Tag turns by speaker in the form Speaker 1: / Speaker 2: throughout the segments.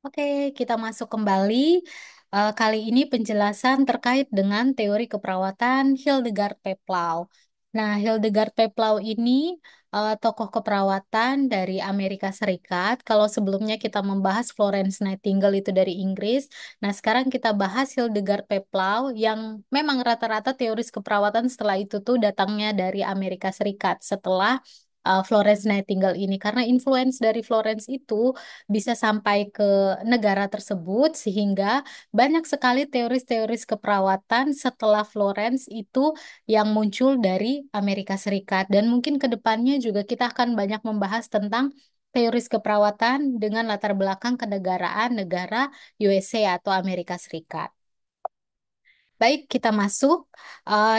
Speaker 1: Oke, kita masuk kembali. Kali ini penjelasan terkait dengan teori keperawatan Hildegard Peplau. Nah, Hildegard Peplau ini tokoh keperawatan dari Amerika Serikat. Kalau sebelumnya kita membahas Florence Nightingale itu dari Inggris, nah sekarang kita bahas Hildegard Peplau yang memang rata-rata teoris keperawatan setelah itu tuh datangnya dari Amerika Serikat setelah Florence Nightingale ini karena influence dari Florence itu bisa sampai ke negara tersebut sehingga banyak sekali teoris-teoris keperawatan setelah Florence itu yang muncul dari Amerika Serikat dan mungkin ke depannya juga kita akan banyak membahas tentang teoris keperawatan dengan latar belakang kenegaraan negara USA atau Amerika Serikat. Baik, kita masuk.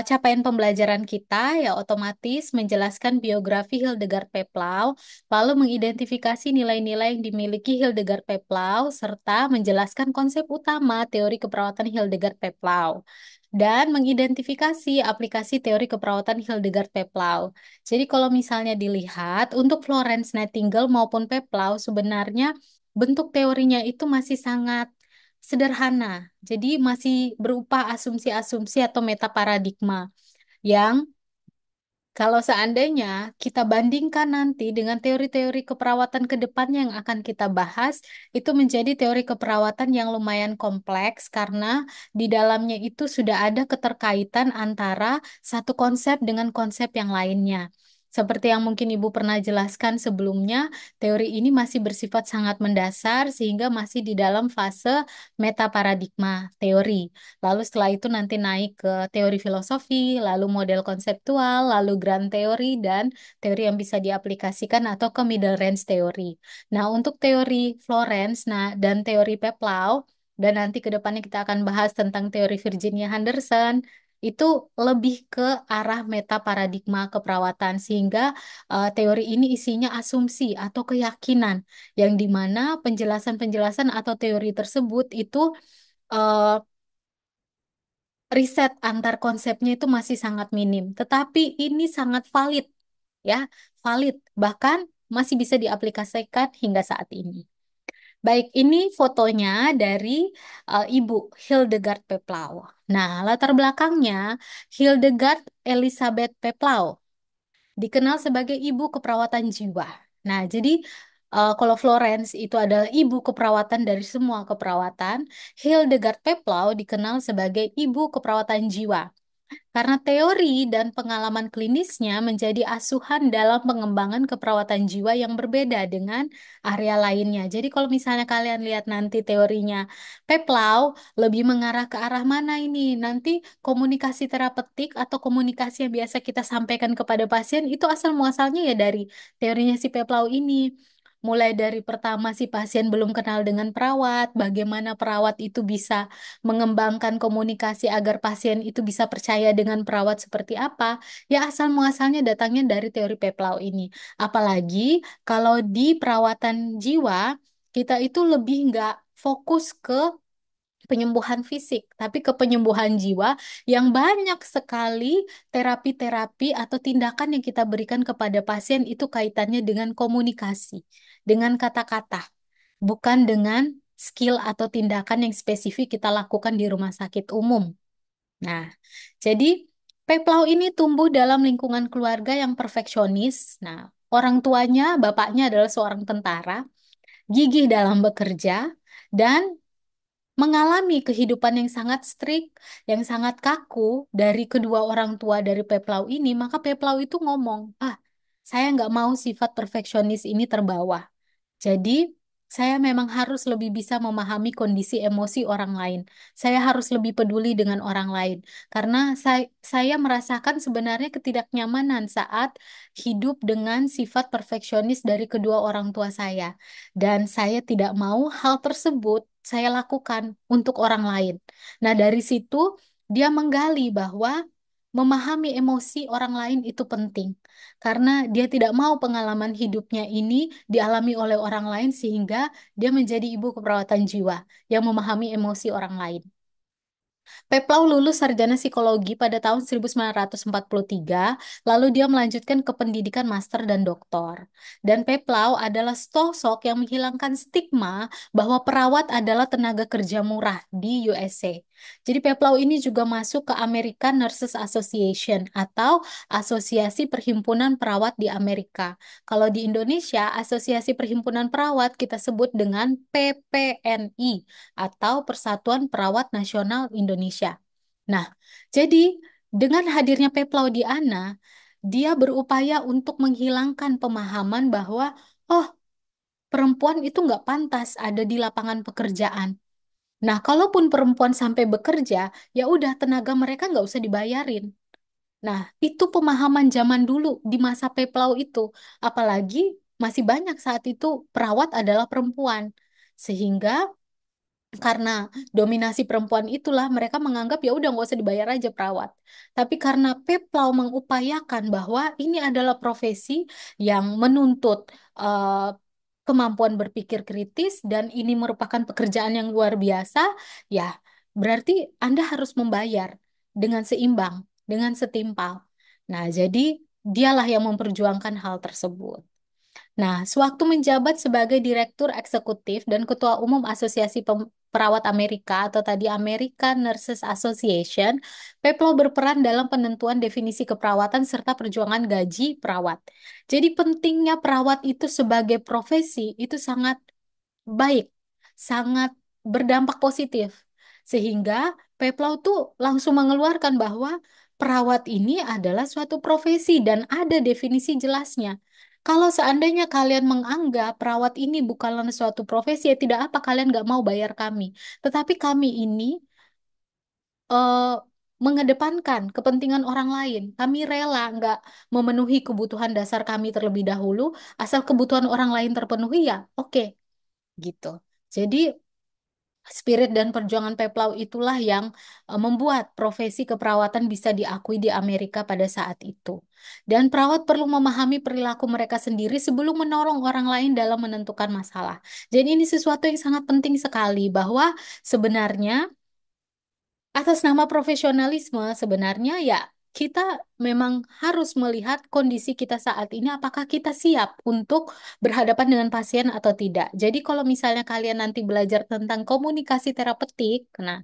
Speaker 1: Capaian pembelajaran kita ya otomatis menjelaskan biografi Hildegard Peplau, lalu mengidentifikasi nilai-nilai yang dimiliki Hildegard Peplau, serta menjelaskan konsep utama teori keperawatan Hildegard Peplau, dan mengidentifikasi aplikasi teori keperawatan Hildegard Peplau. Jadi kalau misalnya dilihat, untuk Florence Nightingale maupun Peplau sebenarnya bentuk teorinya itu masih sangat sederhana. Jadi masih berupa asumsi-asumsi atau metaparadigma yang kalau seandainya kita bandingkan nanti dengan teori-teori keperawatan ke depannya yang akan kita bahas, itu menjadi teori keperawatan yang lumayan kompleks karena di dalamnya itu sudah ada keterkaitan antara satu konsep dengan konsep yang lainnya. Seperti yang mungkin Ibu pernah jelaskan sebelumnya, teori ini masih bersifat sangat mendasar sehingga masih di dalam fase metaparadigma teori. Lalu setelah itu nanti naik ke teori filosofi, lalu model konseptual, lalu grand teori, dan teori yang bisa diaplikasikan atau ke middle range teori. Nah, untuk teori Florence, nah, dan teori Peplau, dan nanti ke depannya kita akan bahas tentang teori Virginia Henderson, itu lebih ke arah meta paradigma keperawatan, sehingga teori ini isinya asumsi atau keyakinan, yang dimana penjelasan-penjelasan atau teori tersebut itu eh, riset antar konsepnya itu masih sangat minim, tetapi ini sangat valid, ya, valid, bahkan masih bisa diaplikasikan hingga saat ini. Baik, ini fotonya dari Ibu Hildegard Peplau. Nah, latar belakangnya Hildegard Elisabeth Peplau dikenal sebagai ibu keperawatan jiwa. Nah, jadi kalau Florence itu adalah ibu keperawatan dari semua keperawatan, Hildegard Peplau dikenal sebagai ibu keperawatan jiwa. Karena teori dan pengalaman klinisnya menjadi asuhan dalam pengembangan keperawatan jiwa yang berbeda dengan area lainnya. Jadi kalau misalnya kalian lihat nanti teorinya Peplau lebih mengarah ke arah mana ini? Nanti komunikasi terapeutik atau komunikasi yang biasa kita sampaikan kepada pasien itu asal muasalnya ya dari teorinya si Peplau ini. Mulai dari pertama si pasien belum kenal dengan perawat, bagaimana perawat itu bisa mengembangkan komunikasi agar pasien itu bisa percaya dengan perawat seperti apa, ya asal muasalnya datangnya dari teori Peplau ini. Apalagi kalau di perawatan jiwa, kita itu lebih nggak fokus ke penyembuhan fisik, tapi ke penyembuhan jiwa yang banyak sekali terapi-terapi atau tindakan yang kita berikan kepada pasien itu kaitannya dengan komunikasi, dengan kata-kata, bukan dengan skill atau tindakan yang spesifik kita lakukan di rumah sakit umum. Nah, jadi Peplau ini tumbuh dalam lingkungan keluarga yang perfeksionis. Nah, orang tuanya, bapaknya adalah seorang tentara, gigih dalam bekerja, dan mengalami kehidupan yang sangat strict, yang sangat kaku dari kedua orang tua dari Peplau ini, maka Peplau itu ngomong, saya nggak mau sifat perfeksionis ini terbawa. Jadi, saya memang harus lebih bisa memahami kondisi emosi orang lain. Saya harus lebih peduli dengan orang lain. Karena saya merasakan sebenarnya ketidaknyamanan saat hidup dengan sifat perfeksionis dari kedua orang tua saya. Dan saya tidak mau hal tersebut saya lakukan untuk orang lain. Nah, dari situ dia menggali bahwa memahami emosi orang lain itu penting karena dia tidak mau pengalaman hidupnya ini dialami oleh orang lain sehingga dia menjadi ibu keperawatan jiwa yang memahami emosi orang lain. Peplau lulus sarjana psikologi pada tahun 1943, lalu dia melanjutkan ke pendidikan master dan doktor. Dan Peplau adalah sosok yang menghilangkan stigma bahwa perawat adalah tenaga kerja murah di USA. Jadi Peplau ini juga masuk ke American Nurses Association atau Asosiasi Perhimpunan Perawat di Amerika. Kalau di Indonesia, Asosiasi Perhimpunan Perawat kita sebut dengan PPNI atau Persatuan Perawat Nasional Indonesia. Nah, jadi dengan hadirnya Peplaudiana, dia berupaya untuk menghilangkan pemahaman bahwa, oh, perempuan itu nggak pantas ada di lapangan pekerjaan. Nah, kalaupun perempuan sampai bekerja, ya udah tenaga mereka nggak usah dibayarin. Nah, itu pemahaman zaman dulu di masa Peplau itu. Apalagi masih banyak saat itu perawat adalah perempuan. Sehingga karena dominasi perempuan itulah mereka menganggap ya udah nggak usah dibayar aja perawat. Tapi karena Peplau mengupayakan bahwa ini adalah profesi yang menuntut eh, kemampuan berpikir kritis dan ini merupakan pekerjaan yang luar biasa, ya berarti Anda harus membayar dengan seimbang, dengan setimpal. Nah, jadi dialah yang memperjuangkan hal tersebut. Nah, sewaktu menjabat sebagai Direktur Eksekutif dan Ketua Umum Asosiasi Perawat Amerika atau tadi American Nurses Association, Peplo berperan dalam penentuan definisi keperawatan serta perjuangan gaji perawat. Jadi pentingnya perawat itu sebagai profesi itu sangat baik, sangat berdampak positif. Sehingga Peplau tuh langsung mengeluarkan bahwa perawat ini adalah suatu profesi dan ada definisi jelasnya. Kalau seandainya kalian menganggap perawat ini bukanlah suatu profesi, ya tidak apa kalian nggak mau bayar kami. Tetapi kami ini eh, mengedepankan kepentingan orang lain. Kami rela nggak memenuhi kebutuhan dasar kami terlebih dahulu, asal kebutuhan orang lain terpenuhi ya, oke gitu. Jadi spirit dan perjuangan Peplau itulah yang membuat profesi keperawatan bisa diakui di Amerika pada saat itu. Dan perawat perlu memahami perilaku mereka sendiri sebelum menolong orang lain dalam menentukan masalah. Jadi ini sesuatu yang sangat penting sekali bahwa sebenarnya atas nama profesionalisme, sebenarnya ya kita memang harus melihat kondisi kita saat ini, apakah kita siap untuk berhadapan dengan pasien atau tidak. Jadi kalau misalnya kalian nanti belajar tentang komunikasi terapeutik, nah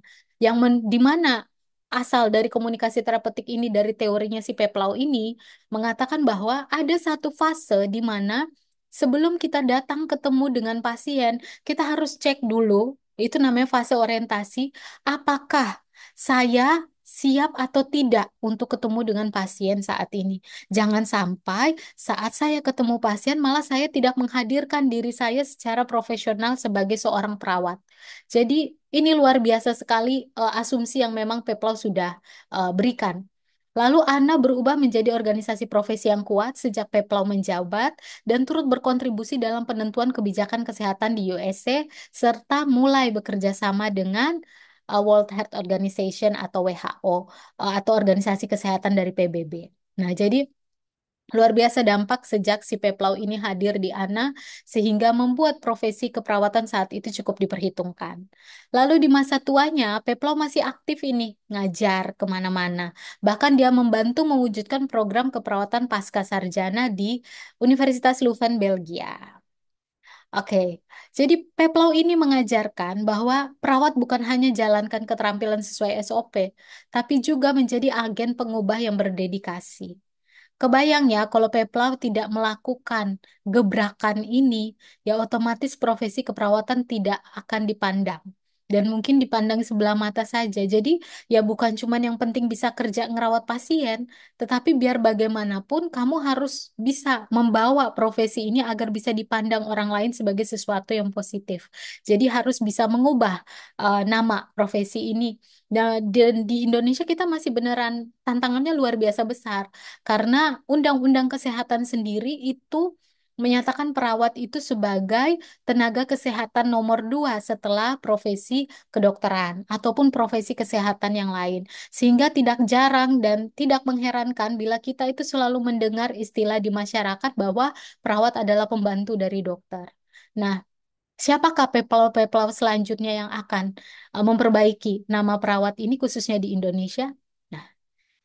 Speaker 1: di mana asal dari komunikasi terapeutik ini dari teorinya si Peplau ini mengatakan bahwa ada satu fase di mana sebelum kita datang ketemu dengan pasien, kita harus cek dulu, itu namanya fase orientasi, apakah saya siap atau tidak untuk ketemu dengan pasien saat ini. Jangan sampai saat saya ketemu pasien malah saya tidak menghadirkan diri saya secara profesional sebagai seorang perawat. Jadi ini luar biasa sekali asumsi yang memang Peplau sudah berikan. Lalu ANA berubah menjadi organisasi profesi yang kuat sejak Peplau menjabat dan turut berkontribusi dalam penentuan kebijakan kesehatan di USA serta mulai bekerja sama dengan World Health Organization atau WHO atau Organisasi Kesehatan dari PBB. Nah, jadi luar biasa dampak sejak si Peplau ini hadir di ANA sehingga membuat profesi keperawatan saat itu cukup diperhitungkan. Lalu di masa tuanya, Peplau masih aktif ini ngajar kemana-mana. Bahkan dia membantu mewujudkan program keperawatan pasca sarjana di Universitas Leuven, Belgia. Oke, jadi Peplau ini mengajarkan bahwa perawat bukan hanya jalankan keterampilan sesuai SOP, tapi juga menjadi agen pengubah yang berdedikasi. Kebayang ya, kalau Peplau tidak melakukan gebrakan ini, ya otomatis profesi keperawatan tidak akan dipandang. Dan mungkin dipandang sebelah mata saja. Jadi ya bukan cuma yang penting bisa kerja ngerawat pasien, tetapi biar bagaimanapun kamu harus bisa membawa profesi ini agar bisa dipandang orang lain sebagai sesuatu yang positif. Jadi harus bisa mengubah nama profesi ini. Dan di Indonesia kita masih beneran tantangannya luar biasa besar. Karena Undang-Undang Kesehatan sendiri itu menyatakan perawat itu sebagai tenaga kesehatan nomor dua setelah profesi kedokteran ataupun profesi kesehatan yang lain. Sehingga tidak jarang dan tidak mengherankan bila kita itu selalu mendengar istilah di masyarakat bahwa perawat adalah pembantu dari dokter. Nah, Siapakah peplau-peplau selanjutnya yang akan memperbaiki nama perawat ini khususnya di Indonesia? Nah,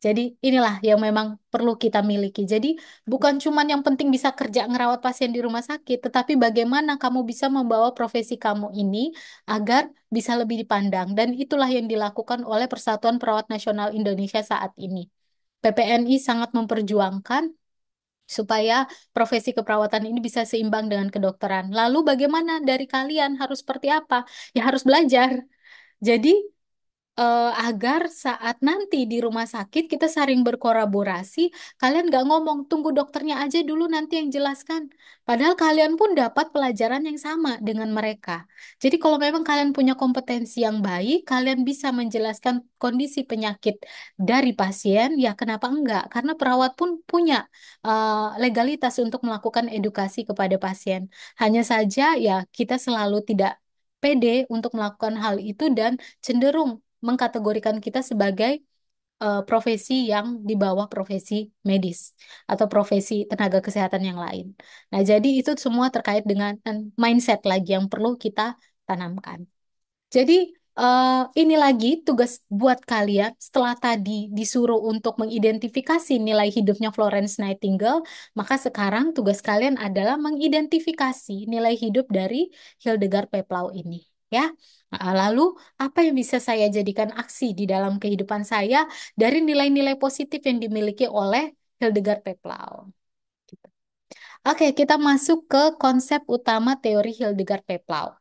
Speaker 1: jadi inilah yang memang perlu kita miliki. Jadi bukan cuma yang penting bisa kerja ngerawat pasien di rumah sakit, tetapi bagaimana kamu bisa membawa profesi kamu ini agar bisa lebih dipandang. Dan itulah yang dilakukan oleh Persatuan Perawat Nasional Indonesia saat ini. PPNI sangat memperjuangkan supaya profesi keperawatan ini bisa seimbang dengan kedokteran. Lalu bagaimana dari kalian harus seperti apa? Ya harus belajar. Jadi agar saat nanti di rumah sakit kita saling berkolaborasi, kalian nggak ngomong, tunggu dokternya aja dulu nanti yang jelaskan. Padahal kalian pun dapat pelajaran yang sama dengan mereka. Jadi kalau memang kalian punya kompetensi yang baik, kalian bisa menjelaskan kondisi penyakit dari pasien, ya kenapa enggak? Karena perawat pun punya legalitas untuk melakukan edukasi kepada pasien. Hanya saja ya kita selalu tidak pede untuk melakukan hal itu dan cenderung mengkategorikan kita sebagai profesi yang di bawah profesi medis atau profesi tenaga kesehatan yang lain. Nah, jadi itu semua terkait dengan mindset lagi yang perlu kita tanamkan. Jadi ini lagi tugas buat kalian setelah tadi disuruh untuk mengidentifikasi nilai hidupnya Florence Nightingale, maka sekarang tugas kalian adalah mengidentifikasi nilai hidup dari Hildegard Peplau ini. Ya, lalu apa yang bisa saya jadikan aksi di dalam kehidupan saya dari nilai-nilai positif yang dimiliki oleh Hildegard Peplau? Gitu. Oke, kita masuk ke konsep utama teori Hildegard Peplau.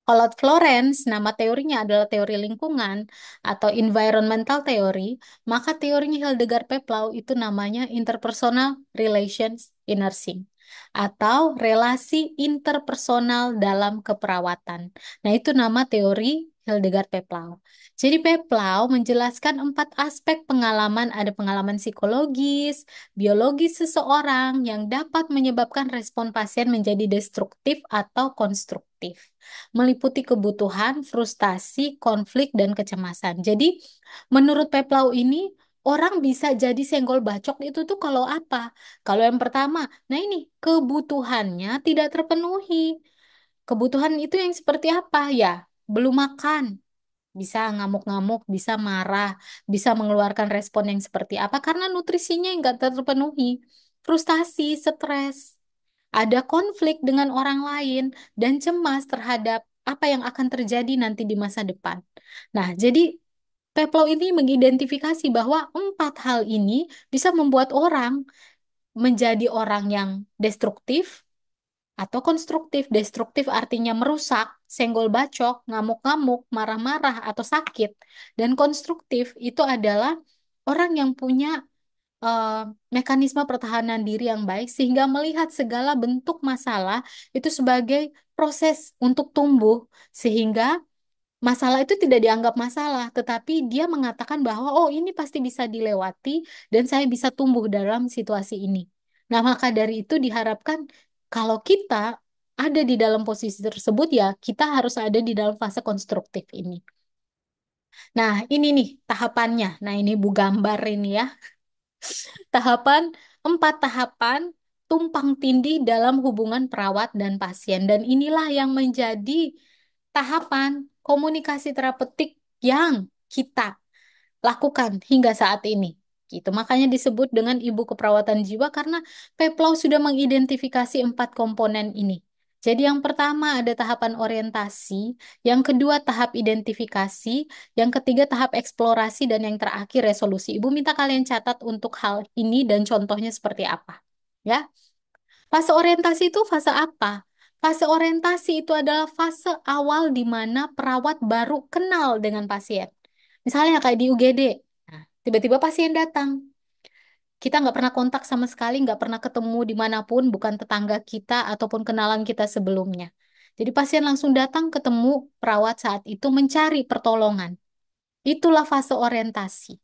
Speaker 1: Kalau Florence, nama teorinya adalah teori lingkungan atau environmental theory, maka teorinya Hildegard Peplau itu namanya interpersonal relations in nursing atau relasi interpersonal dalam keperawatan. Nah, itu nama teori Hildegard Peplau. Jadi Peplau menjelaskan 4 aspek pengalaman, ada pengalaman psikologis, biologis seseorang yang dapat menyebabkan respon pasien menjadi destruktif atau konstruktif, meliputi kebutuhan, frustasi, konflik, dan kecemasan. Jadi, menurut Peplau ini, orang bisa jadi senggol bacok itu tuh kalau apa? Kalau yang pertama, nah ini kebutuhannya tidak terpenuhi. Kebutuhan itu yang seperti apa? Ya, belum makan, bisa ngamuk-ngamuk, bisa marah, bisa mengeluarkan respon yang seperti apa karena nutrisinya yang nggak terpenuhi. Frustasi, stres, ada konflik dengan orang lain, dan cemas terhadap apa yang akan terjadi nanti di masa depan. Nah, jadi Peplau ini mengidentifikasi bahwa 4 hal ini bisa membuat orang menjadi orang yang destruktif atau konstruktif. Destruktif artinya merusak, senggol bacok, ngamuk-ngamuk, marah-marah, atau sakit. Dan konstruktif itu adalah orang yang punya eh, mekanisme pertahanan diri yang baik sehingga melihat segala bentuk masalah itu sebagai proses untuk tumbuh sehingga masalah itu tidak dianggap masalah tetapi dia mengatakan bahwa oh ini pasti bisa dilewati dan saya bisa tumbuh dalam situasi ini. Nah, maka dari itu diharapkan kalau kita ada di dalam posisi tersebut ya kita harus ada di dalam fase konstruktif ini. Nah, ini nih tahapannya. Nah, ini Bu gambar ini ya. Tahapan 4 tahapan tumpang tindih dalam hubungan perawat dan pasien. Dan inilah yang menjadi tahapan komunikasi terapeutik yang kita lakukan hingga saat ini. Gitu. Makanya disebut dengan ibu keperawatan jiwa karena Peplau sudah mengidentifikasi 4 komponen ini. Jadi yang pertama ada tahapan orientasi, yang kedua tahap identifikasi, yang ketiga tahap eksplorasi, dan yang terakhir resolusi. Ibu minta kalian catat untuk hal ini dan contohnya seperti apa. Ya, fase orientasi itu fase apa? Fase orientasi itu adalah fase awal di mana perawat baru kenal dengan pasien. Misalnya kayak di UGD. Nah, tiba-tiba pasien datang. Kita nggak pernah kontak sama sekali, nggak pernah ketemu dimanapun, bukan tetangga kita ataupun kenalan kita sebelumnya. Jadi pasien langsung datang ketemu perawat saat itu mencari pertolongan. Itulah fase orientasi,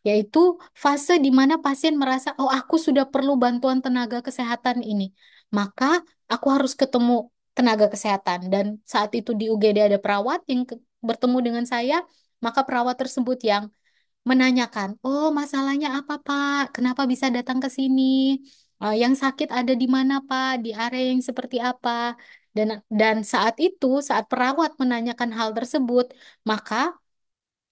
Speaker 1: yaitu fase di mana pasien merasa, oh aku sudah perlu bantuan tenaga kesehatan ini. Maka aku harus ketemu tenaga kesehatan. Dan saat itu di UGD ada perawat yang bertemu dengan saya, maka perawat tersebut yang menanyakan, oh masalahnya apa Pak? Kenapa bisa datang ke sini? Yang sakit ada di mana Pak? Di area yang seperti apa? Dan saat itu, saat perawat menanyakan hal tersebut, maka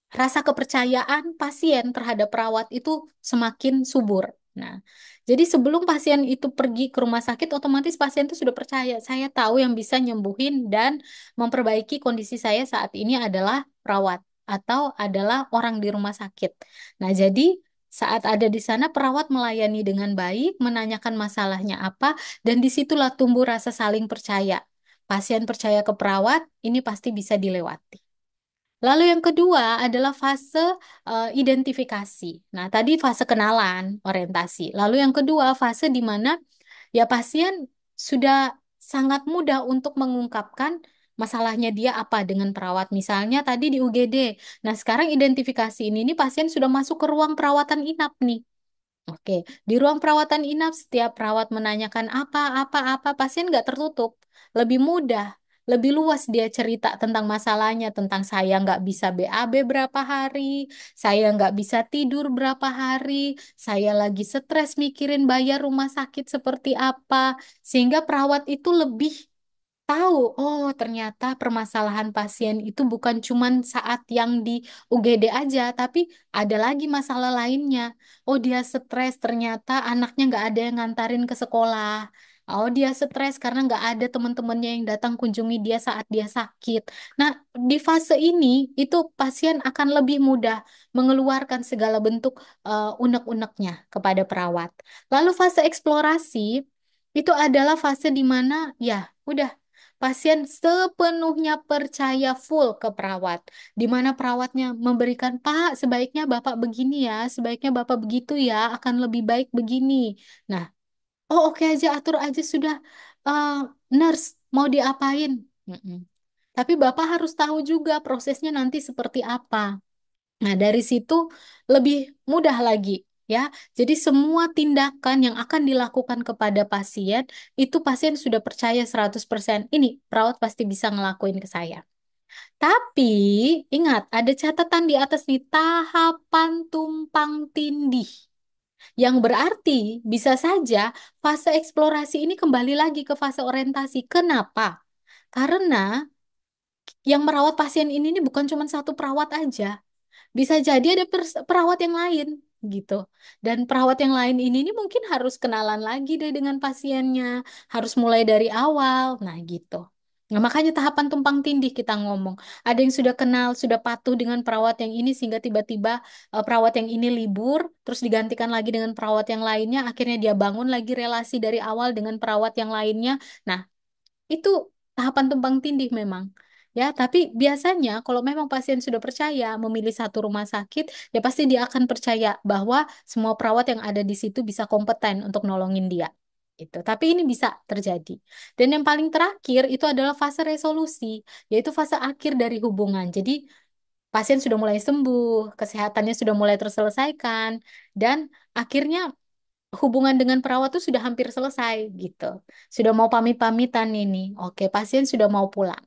Speaker 1: rasa kepercayaan pasien terhadap perawat itu semakin subur. Nah, jadi sebelum pasien itu pergi ke rumah sakit, otomatis pasien itu sudah percaya, saya tahu yang bisa nyembuhin dan memperbaiki kondisi saya saat ini adalah perawat atau adalah orang di rumah sakit. Nah, jadi saat ada di sana, perawat melayani dengan baik, menanyakan masalahnya apa, dan disitulah tumbuh rasa saling percaya. Pasien percaya ke perawat, ini pasti bisa dilewati. Lalu yang kedua adalah fase identifikasi. Nah, tadi fase kenalan, orientasi. Lalu yang kedua fase di mana ya pasien sudah sangat mudah untuk mengungkapkan masalahnya dia apa dengan perawat. Misalnya tadi di UGD. Nah, sekarang identifikasi ini pasien sudah masuk ke ruang perawatan inap nih. Oke, di ruang perawatan inap setiap perawat menanyakan apa, pasien nggak tertutup. Lebih mudah, lebih luas dia cerita tentang masalahnya, tentang saya nggak bisa BAB berapa hari, saya nggak bisa tidur berapa hari, saya lagi stres mikirin bayar rumah sakit seperti apa, sehingga perawat itu lebih tahu, oh ternyata permasalahan pasien itu bukan cuman saat yang di UGD aja, tapi ada lagi masalah lainnya. Oh dia stres ternyata anaknya nggak ada yang ngantarin ke sekolah. Oh dia stres karena nggak ada teman-temannya yang datang kunjungi dia saat dia sakit. Nah di fase ini itu pasien akan lebih mudah mengeluarkan segala bentuk unek-uneknya kepada perawat. Lalu fase eksplorasi itu adalah fase di mana ya udah pasien sepenuhnya percaya full ke perawat, di mana perawatnya memberikan, Pak, sebaiknya Bapak begini ya, sebaiknya Bapak begitu ya, akan lebih baik begini. Nah, oh oke aja, atur aja sudah. Eh, Nurse, mau diapain? Mm-mm. Tapi Bapak harus tahu juga prosesnya nanti seperti apa. Nah, dari situ lebih mudah lagi. Ya, jadi semua tindakan yang akan dilakukan kepada pasien itu pasien sudah percaya 100% ini perawat pasti bisa ngelakuin ke saya. Tapi ingat, ada catatan di atas nih, tahapan tumpang tindih. Yang berarti bisa saja fase eksplorasi ini kembali lagi ke fase orientasi. Kenapa? Karena yang merawat pasien ini bukan cuma satu perawat aja. Bisa jadi ada perawat yang lain gitu. Dan perawat yang lain ini nih mungkin harus kenalan lagi deh dengan pasiennya, harus mulai dari awal. Nah, gitu. Nah, makanya tahapan tumpang tindih kita ngomong. Ada yang sudah kenal, sudah patuh dengan perawat yang ini sehingga tiba-tiba perawat yang ini libur, terus digantikan lagi dengan perawat yang lainnya, akhirnya dia bangun lagi relasi dari awal dengan perawat yang lainnya. Nah, itu tahapan tumpang tindih memang. Ya, tapi biasanya kalau memang pasien sudah percaya memilih satu rumah sakit, ya pasti dia akan percaya bahwa semua perawat yang ada di situ bisa kompeten untuk nolongin dia. Itu. Tapi ini bisa terjadi. Dan yang paling terakhir itu adalah fase resolusi, yaitu fase akhir dari hubungan. Jadi pasien sudah mulai sembuh, kesehatannya sudah mulai terselesaikan, dan akhirnya hubungan dengan perawat tuh sudah hampir selesai gitu. Sudah mau pamit-pamitan ini. Oke, pasien sudah mau pulang.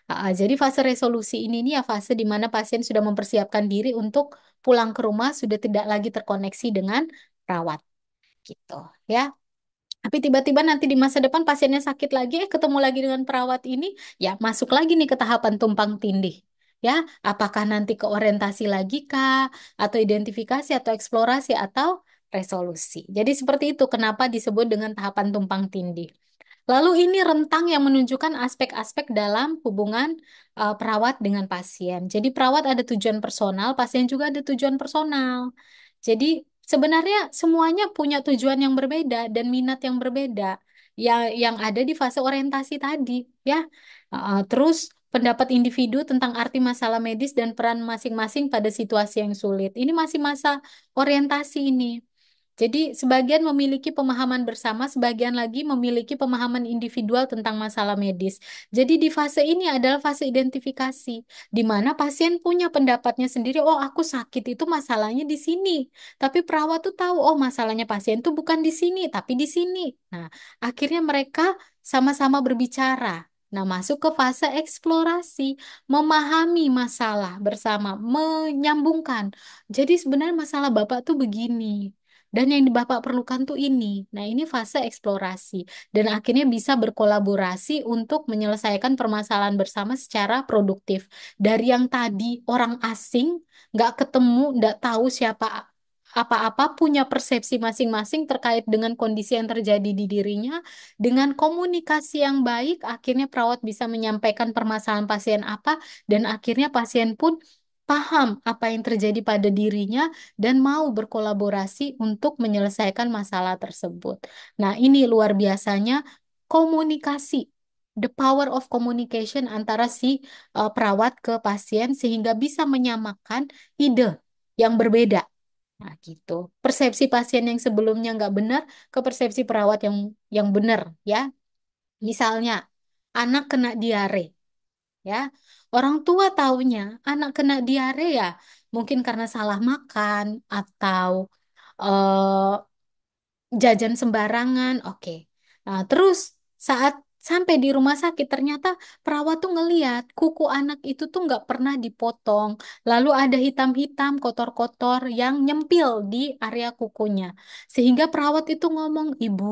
Speaker 1: Jadi fase resolusi ini nih ya fase di mana pasien sudah mempersiapkan diri untuk pulang ke rumah, sudah tidak lagi terkoneksi dengan perawat gitu ya. Tapi tiba-tiba nanti di masa depan pasiennya sakit lagi, ketemu lagi dengan perawat ini, ya masuk lagi nih ke tahapan tumpang tindih. Ya, apakah nanti ke orientasi lagi kah, atau identifikasi, atau eksplorasi, atau resolusi. Jadi seperti itu kenapa disebut dengan tahapan tumpang tindih. Lalu ini rentang yang menunjukkan aspek-aspek dalam hubungan perawat dengan pasien. Jadi perawat ada tujuan personal, pasien juga ada tujuan personal. Jadi sebenarnya semuanya punya tujuan yang berbeda dan minat yang berbeda. Yang ada di fase orientasi tadi, ya. Terus pendapat individu tentang arti masalah medis dan peran masing-masing pada situasi yang sulit. Ini masih masa orientasi ini. Jadi, sebagian memiliki pemahaman bersama, sebagian lagi memiliki pemahaman individual tentang masalah medis. Jadi, di fase ini adalah fase identifikasi, di mana pasien punya pendapatnya sendiri. Oh, aku sakit itu masalahnya di sini. Tapi perawat tuh tahu, oh, masalahnya pasien tuh bukan di sini, tapi di sini. Nah, akhirnya mereka sama-sama berbicara. Nah, masuk ke fase eksplorasi, memahami masalah bersama, menyambungkan. Jadi, sebenarnya masalah Bapak tuh begini. Dan yang Bapak perlukan tuh ini. Nah, ini fase eksplorasi. Dan akhirnya bisa berkolaborasi untuk menyelesaikan permasalahan bersama secara produktif. Dari yang tadi orang asing, nggak ketemu, nggak tahu siapa apa-apa, punya persepsi masing-masing terkait dengan kondisi yang terjadi di dirinya, dengan komunikasi yang baik, akhirnya perawat bisa menyampaikan permasalahan pasien apa, dan akhirnya pasien pun paham apa yang terjadi pada dirinya dan mau berkolaborasi untuk menyelesaikan masalah tersebut. Nah, ini luar biasanya komunikasi, the power of communication antara si perawat ke pasien sehingga bisa menyamakan ide yang berbeda. Nah, gitu. Persepsi pasien yang sebelumnya nggak benar ke persepsi perawat yang benar, ya. Misalnya, anak kena diare, ya. Orang tua taunya anak kena diare ya, mungkin karena salah makan atau eh, jajan sembarangan, oke. Nah, terus saat sampai di rumah sakit ternyata perawat tuh ngeliat kuku anak itu tuh nggak pernah dipotong, lalu ada hitam-hitam, kotor-kotor yang nyempil di area kukunya, sehingga perawat itu ngomong, Ibu,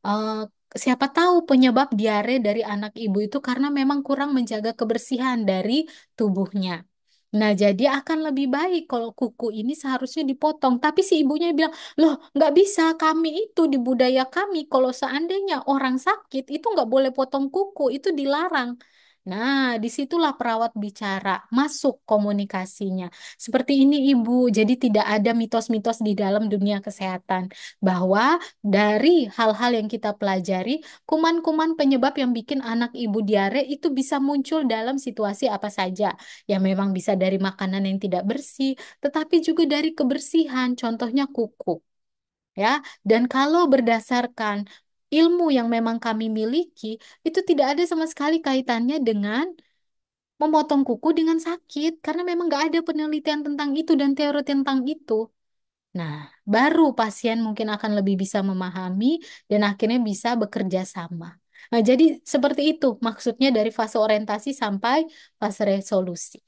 Speaker 1: eh, siapa tahu penyebab diare dari anak ibu itu karena memang kurang menjaga kebersihan dari tubuhnya. Nah, jadi akan lebih baik kalau kuku ini seharusnya dipotong. Tapi si ibunya bilang, loh, nggak bisa, kami itu di budaya kami, kalau seandainya orang sakit, itu nggak boleh potong kuku, itu dilarang. Nah, disitulah perawat bicara, masuk komunikasinya. Seperti ini, Ibu. Jadi tidak ada mitos-mitos di dalam dunia kesehatan. Bahwa dari hal-hal yang kita pelajari, kuman-kuman penyebab yang bikin anak ibu diare itu bisa muncul dalam situasi apa saja. Ya memang bisa dari makanan yang tidak bersih, tetapi juga dari kebersihan, contohnya kuku, ya. Dan kalau berdasarkan ilmu yang memang kami miliki, itu tidak ada sama sekali kaitannya dengan memotong kuku dengan sakit, karena memang nggak ada penelitian tentang itu dan teori tentang itu. Nah, baru pasien mungkin akan lebih bisa memahami dan akhirnya bisa bekerja sama. Nah, jadi seperti itu maksudnya dari fase orientasi sampai fase resolusi.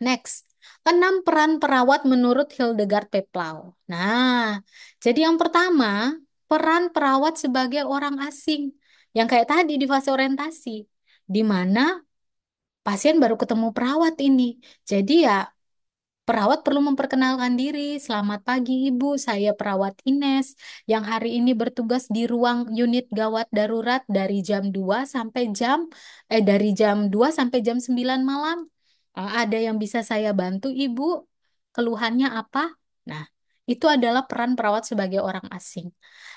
Speaker 1: Next, 6 peran perawat menurut Hildegard Peplau. Nah, jadi yang pertama, peran perawat sebagai orang asing. Yang kayak tadi di fase orientasi, di mana pasien baru ketemu perawat ini. Jadi ya, perawat perlu memperkenalkan diri. Selamat pagi Ibu, saya perawat Ines yang hari ini bertugas di ruang unit gawat darurat dari jam 2 sampai jam 9 malam. Ada yang bisa saya bantu Ibu? Keluhannya apa? Nah, itu adalah peran perawat sebagai orang asing.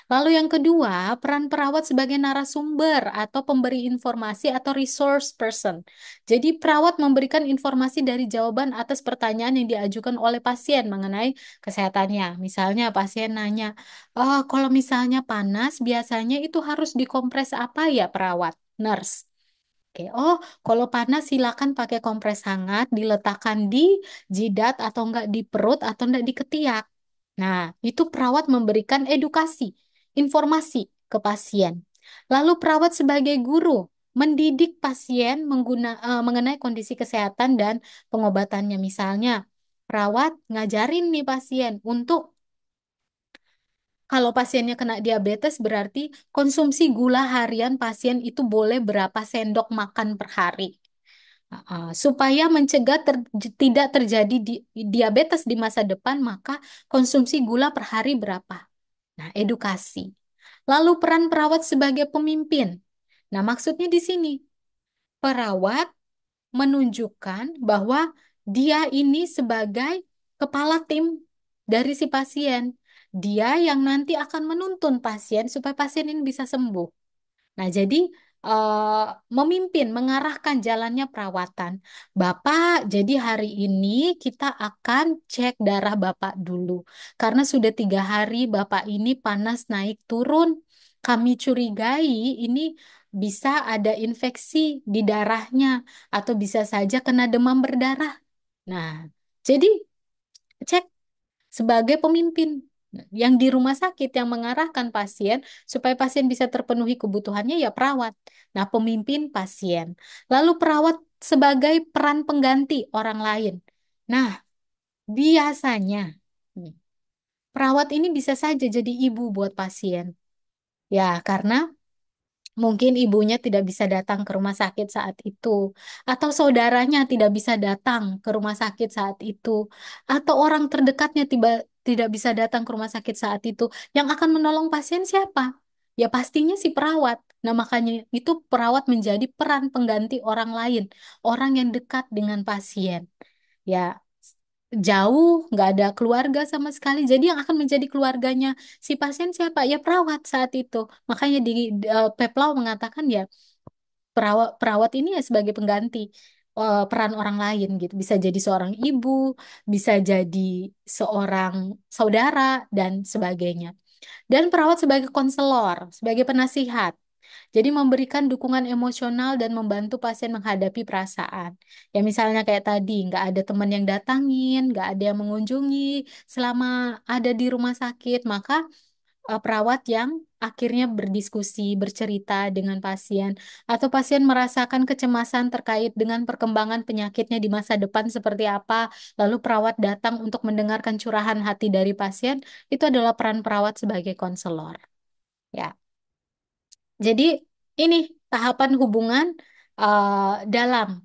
Speaker 1: Lalu yang kedua, peran perawat sebagai narasumber atau pemberi informasi atau resource person. Jadi perawat memberikan informasi dari jawaban atas pertanyaan yang diajukan oleh pasien mengenai kesehatannya. Misalnya pasien nanya, oh kalau misalnya panas biasanya itu harus dikompres apa ya perawat? Nurse. Oke, oh kalau panas silakan pakai kompres hangat, diletakkan di jidat atau enggak di perut atau enggak di ketiak. Nah, itu perawat memberikan edukasi, informasi ke pasien. Lalu perawat sebagai guru mendidik pasien mengenai kondisi kesehatan dan pengobatannya. Misalnya, perawat ngajarin nih pasien untuk kalau pasiennya kena diabetes berarti konsumsi gula harian pasien itu boleh berapa sendok makan per hari. Supaya mencegah tidak terjadi diabetes di masa depan, maka konsumsi gula per hari berapa? Nah, edukasi. Lalu peran perawat sebagai pemimpin. Nah, maksudnya di sini, perawat menunjukkan bahwa dia ini sebagai kepala tim dari si pasien. Dia yang nanti akan menuntun pasien supaya pasien ini bisa sembuh. Nah, jadi eh, memimpin, mengarahkan jalannya perawatan. Bapak, jadi hari ini kita akan cek darah Bapak dulu. Karena sudah 3 hari Bapak ini panas naik turun. Kami curigai ini bisa ada infeksi di darahnya atau bisa saja kena demam berdarah. Nah, jadi cek sebagai pemimpin yang di rumah sakit yang mengarahkan pasien supaya pasien bisa terpenuhi kebutuhannya ya perawat. Nah, pemimpin pasien. Lalu perawat sebagai peran pengganti orang lain. Nah, biasanya hmm, perawat ini bisa saja jadi ibu buat pasien. Ya, karena mungkin ibunya tidak bisa datang ke rumah sakit saat itu, atau saudaranya tidak bisa datang ke rumah sakit saat itu, atau orang terdekatnya tidak bisa datang ke rumah sakit saat itu. Yang akan menolong pasien siapa? Ya pastinya si perawat. Nah, makanya itu perawat menjadi peran pengganti orang lain, orang yang dekat dengan pasien. Ya, jauh, nggak ada keluarga sama sekali. Jadi yang akan menjadi keluarganya si pasien siapa? Ya perawat saat itu. Makanya Peplau mengatakan ya perawat perawat ini ya sebagai pengganti peran orang lain gitu. Bisa jadi seorang ibu, bisa jadi seorang saudara dan sebagainya. Dan perawat sebagai konselor, sebagai penasihat. Jadi memberikan dukungan emosional dan membantu pasien menghadapi perasaan. Ya misalnya kayak tadi, nggak ada teman yang datangin, nggak ada yang mengunjungi selama ada di rumah sakit, maka perawat yang akhirnya berdiskusi, bercerita dengan pasien, atau pasien merasakan kecemasan terkait dengan perkembangan penyakitnya di masa depan seperti apa, lalu perawat datang untuk mendengarkan curahan hati dari pasien, itu adalah peran perawat sebagai konselor. Ya, jadi ini tahapan hubungan dalam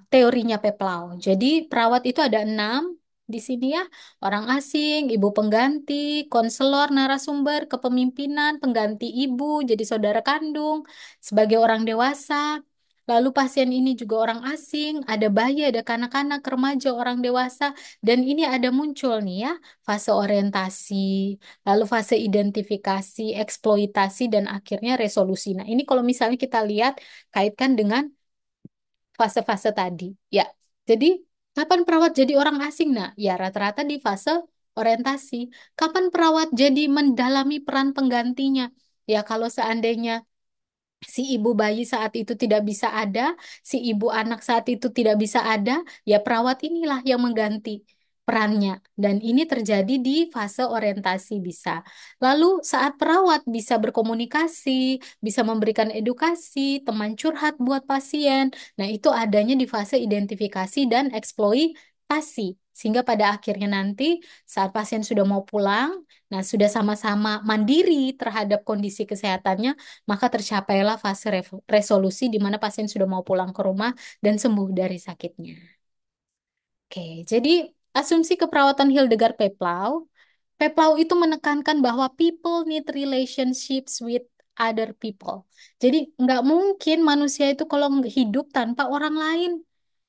Speaker 1: teorinya Peplau. Jadi perawat itu ada 6 di sini ya. Orang asing, ibu pengganti, konselor, narasumber, kepemimpinan, pengganti ibu, jadi saudara kandung, sebagai orang dewasa. Lalu pasien ini juga orang asing, ada bayi, ada kanak-kanak, remaja, orang dewasa, dan ini ada muncul nih ya, fase orientasi, lalu fase identifikasi, eksploitasi, dan akhirnya resolusi. Nah, ini kalau misalnya kita lihat kaitkan dengan fase-fase tadi. Ya, jadi kapan perawat jadi orang asing? Nah, ya rata-rata di fase orientasi. Kapan perawat jadi mendalami peran penggantinya? Ya, kalau seandainya si ibu bayi saat itu tidak bisa ada, si ibu anak saat itu tidak bisa ada, ya perawat inilah yang mengganti perannya. Dan ini terjadi di fase orientasi bisa. Lalu saat perawat bisa berkomunikasi, bisa memberikan edukasi, teman curhat buat pasien. Nah, itu adanya di fase identifikasi dan eksploitasi. Sehingga pada akhirnya nanti saat pasien sudah mau pulang, nah sudah sama-sama mandiri terhadap kondisi kesehatannya, maka tercapailah fase resolusi di mana pasien sudah mau pulang ke rumah dan sembuh dari sakitnya. Oke, jadi asumsi keperawatan Hildegard Peplau, Peplau itu menekankan bahwa people need relationships with other people. Jadi nggak mungkin manusia itu kalau hidup tanpa orang lain.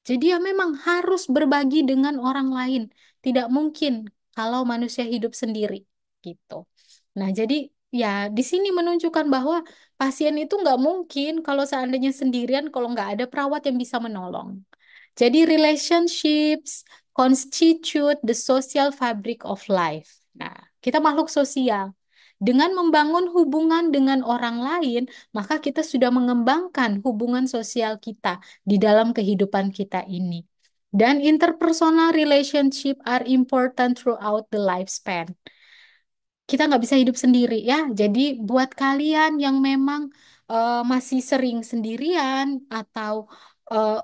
Speaker 1: Jadi ya memang harus berbagi dengan orang lain. Tidak mungkin kalau manusia hidup sendiri gitu. Nah, jadi ya di sini menunjukkan bahwa pasien itu nggak mungkin kalau seandainya sendirian kalau nggak ada perawat yang bisa menolong. Jadi relationships constitute the social fabric of life. Nah, kita makhluk sosial. Dengan membangun hubungan dengan orang lain, maka kita sudah mengembangkan hubungan sosial kita di dalam kehidupan kita ini. Dan interpersonal relationship are important throughout the lifespan. Kita nggak bisa hidup sendiri ya. Jadi buat kalian yang memang masih sering sendirian atau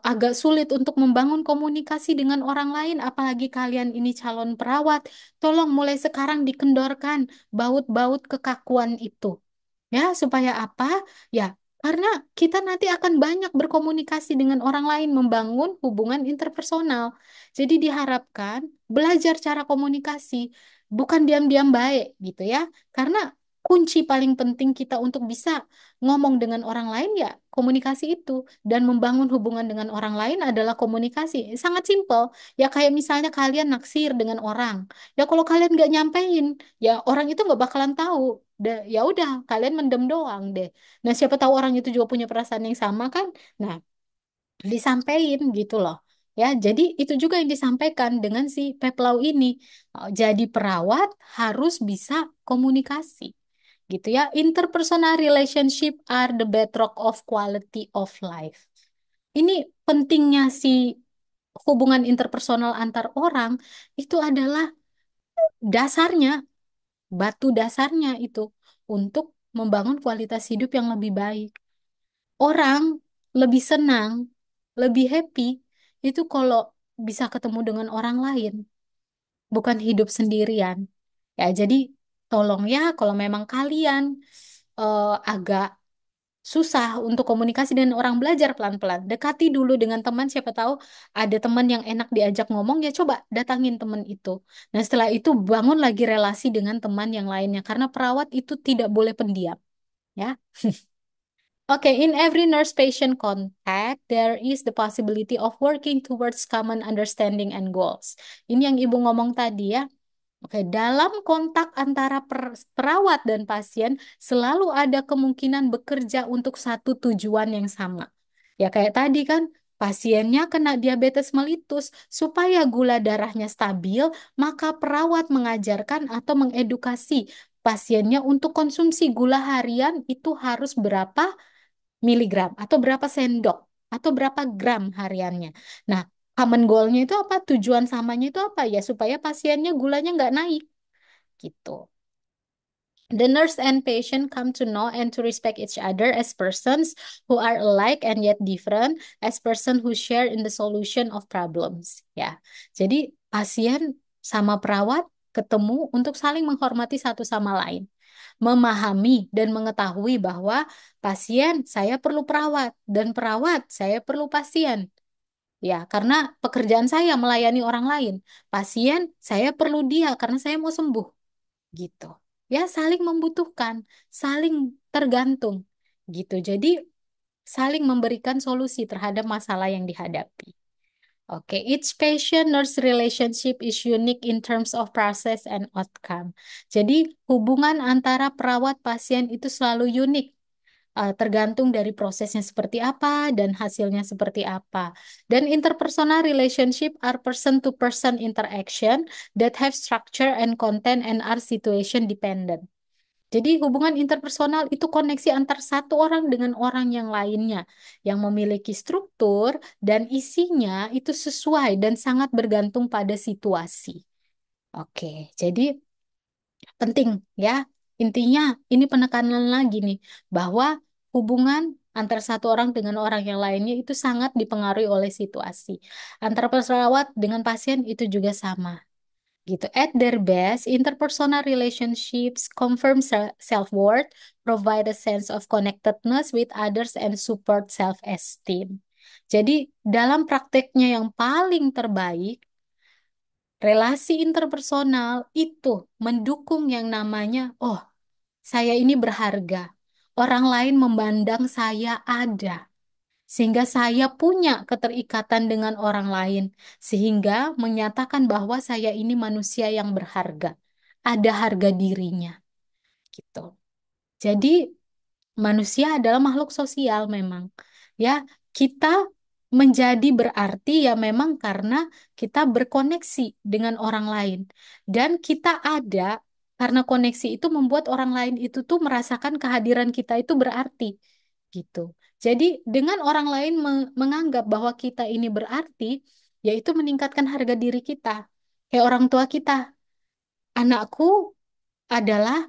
Speaker 1: agak sulit untuk membangun komunikasi dengan orang lain, apalagi kalian ini calon perawat, tolong mulai sekarang dikendorkan baut-baut kekakuan itu. Ya, supaya apa? Ya, karena kita nanti akan banyak berkomunikasi dengan orang lain, membangun hubungan interpersonal. Jadi diharapkan belajar cara komunikasi, bukan diam-diam baik gitu ya. Karena kunci paling penting kita untuk bisa ngomong dengan orang lain ya komunikasi itu. Dan membangun hubungan dengan orang lain adalah komunikasi. Sangat simpel. Ya kayak misalnya kalian naksir dengan orang. Ya kalau kalian nggak nyampein, ya orang itu nggak bakalan tahu. Ya udah kalian mendem doang deh. Nah siapa tahu orang itu juga punya perasaan yang sama kan. Nah disampaikan gitu loh ya, jadi itu juga yang disampaikan dengan si Peplau ini. Jadi perawat harus bisa komunikasi gitu ya. Interpersonal relationship are the bedrock of quality of life. Ini pentingnya si hubungan interpersonal antar orang, itu adalah dasarnya, batu dasarnya itu untuk membangun kualitas hidup yang lebih baik. Orang lebih senang, lebih happy itu kalau bisa ketemu dengan orang lain. bukan hidup sendirian. Ya, jadi tolong ya kalau memang kalian agak susah untuk komunikasi dengan orang, belajar pelan-pelan. Dekati dulu dengan teman, siapa tahu ada teman yang enak diajak ngomong, ya coba datangin teman itu. Nah, setelah itu bangun lagi relasi dengan teman yang lainnya karena perawat itu tidak boleh pendiam, ya. Okay, in every nurse-patient contact, there is the possibility of working towards common understanding and goals. Ini yang Ibu ngomong tadi ya. Oke, dalam kontak antara perawat dan pasien selalu ada kemungkinan bekerja untuk satu tujuan yang sama. Ya kayak tadi kan, pasiennya kena diabetes mellitus, supaya gula darahnya stabil, maka perawat mengajarkan atau mengedukasi pasiennya untuk konsumsi gula harian itu harus berapa miligram atau berapa sendok atau berapa gram hariannya. Nah, common goal-nya itu apa? Tujuan samanya itu apa ya? Supaya pasiennya gulanya nggak naik gitu. The nurse and patient come to know and to respect each other as persons who are alike and yet different, as person who share in the solution of problems. Ya, jadi pasien sama perawat ketemu untuk saling menghormati satu sama lain, memahami dan mengetahui bahwa pasien saya perlu perawat dan perawat saya perlu pasien. Ya, karena pekerjaan saya melayani orang lain. Pasien saya perlu dia karena saya mau sembuh gitu. Ya, saling membutuhkan, saling tergantung gitu. Jadi, saling memberikan solusi terhadap masalah yang dihadapi. Oke, each patient-nurse relationship is unique in terms of process and outcome. Jadi, hubungan antara perawat pasien itu selalu unik, tergantung dari prosesnya seperti apa dan hasilnya seperti apa. Dan interpersonal relationship are person-to-person interaction that have structure and content and are situation dependent. Jadi hubungan interpersonal itu koneksi antar satu orang dengan orang yang lainnya yang memiliki struktur dan isinya itu sesuai dan sangat bergantung pada situasi. Oke, jadi penting ya. Intinya ini penekanan lagi nih bahwa hubungan antara satu orang dengan orang yang lainnya itu sangat dipengaruhi oleh situasi. Antara perawat dengan pasien itu juga sama gitu. At their best, interpersonal relationships confirm self-worth, provide a sense of connectedness with others, and support self-esteem. Jadi, dalam prakteknya yang paling terbaik, relasi interpersonal itu mendukung yang namanya, oh, saya ini berharga. Orang lain memandang saya ada. Sehingga saya punya keterikatan dengan orang lain, sehingga menyatakan bahwa saya ini manusia yang berharga, ada harga dirinya, gitu. Jadi manusia adalah makhluk sosial memang, ya. Kita menjadi berarti ya memang karena kita berkoneksi dengan orang lain, dan kita ada karena koneksi itu membuat orang lain itu tuh merasakan kehadiran kita itu berarti gitu. Jadi dengan orang lain menganggap bahwa kita ini berarti, yaitu meningkatkan harga diri kita. Kayak orang tua kita, anakku adalah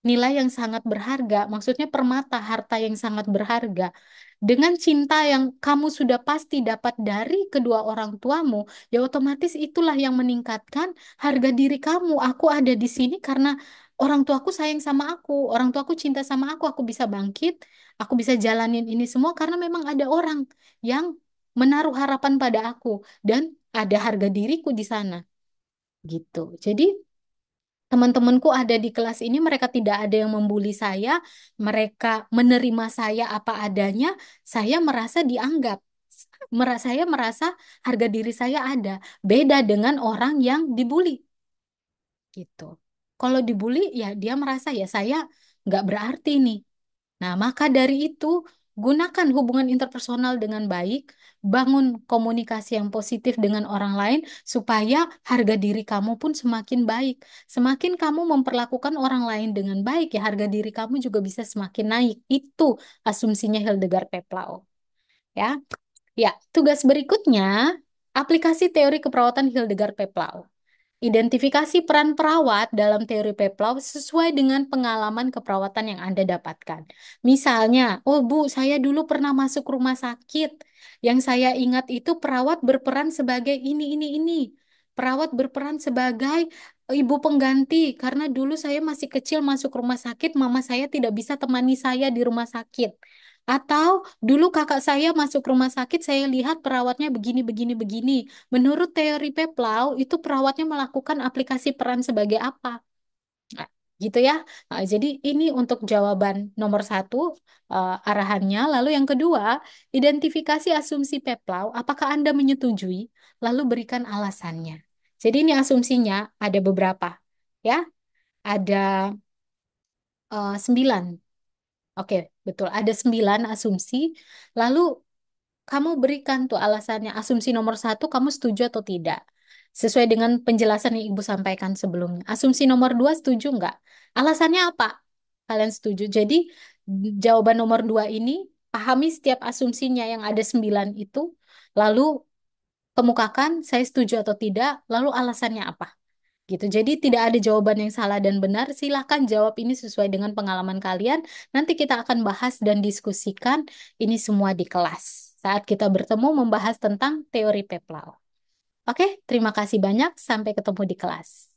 Speaker 1: nilai yang sangat berharga, maksudnya permata harta yang sangat berharga. Dengan cinta yang kamu sudah pasti dapat dari kedua orang tuamu, ya otomatis itulah yang meningkatkan harga diri kamu. Aku ada di sini karena orang tuaku sayang sama aku, orang tuaku cinta sama aku bisa bangkit, aku bisa jalanin ini semua karena memang ada orang yang menaruh harapan pada aku dan ada harga diriku di sana, gitu. Jadi teman-temanku ada di kelas ini, mereka tidak ada yang membuli saya, mereka menerima saya apa adanya, saya merasa dianggap, saya merasa harga diri saya ada. Beda dengan orang yang dibully, gitu. Kalau dibully, ya dia merasa ya saya nggak berarti nih. Nah, maka dari itu, gunakan hubungan interpersonal dengan baik, bangun komunikasi yang positif dengan orang lain, supaya harga diri kamu pun semakin baik. Semakin kamu memperlakukan orang lain dengan baik, ya harga diri kamu juga bisa semakin naik. Itu asumsinya Hildegard Peplau. Ya, ya. Tugas berikutnya, aplikasi teori keperawatan Hildegard Peplau. Identifikasi peran perawat dalam teori Peplau sesuai dengan pengalaman keperawatan yang Anda dapatkan. Misalnya, oh Bu, saya dulu pernah masuk rumah sakit. Yang saya ingat itu perawat berperan sebagai ini, ini. Perawat berperan sebagai ibu pengganti karena dulu saya masih kecil masuk rumah sakit, mama saya tidak bisa temani saya di rumah sakit. Atau dulu kakak saya masuk rumah sakit, saya lihat perawatnya begini, begini, begini. Menurut teori Peplau, itu perawatnya melakukan aplikasi peran sebagai apa? Nah, gitu ya. Nah, jadi ini untuk jawaban nomor satu, arahannya. Lalu yang kedua, identifikasi asumsi Peplau. Apakah Anda menyetujui? Lalu berikan alasannya. Jadi ini asumsinya ada beberapa, ya. Ada 9. Oke, betul. Ada 9 asumsi. Lalu kamu berikan tuh alasannya. Asumsi nomor satu, kamu setuju atau tidak? Sesuai dengan penjelasan yang Ibu sampaikan sebelumnya. Asumsi nomor dua, setuju nggak? Alasannya apa? Kalian setuju. Jadi, jawaban nomor dua ini, pahami setiap asumsinya yang ada 9 itu, lalu kemukakan saya setuju atau tidak, lalu alasannya apa? Gitu. Jadi tidak ada jawaban yang salah dan benar. Silahkan jawab ini sesuai dengan pengalaman kalian. Nanti kita akan bahas dan diskusikan ini semua di kelas saat kita bertemu membahas tentang teori Peplau. Oke, terima kasih banyak. Sampai ketemu di kelas.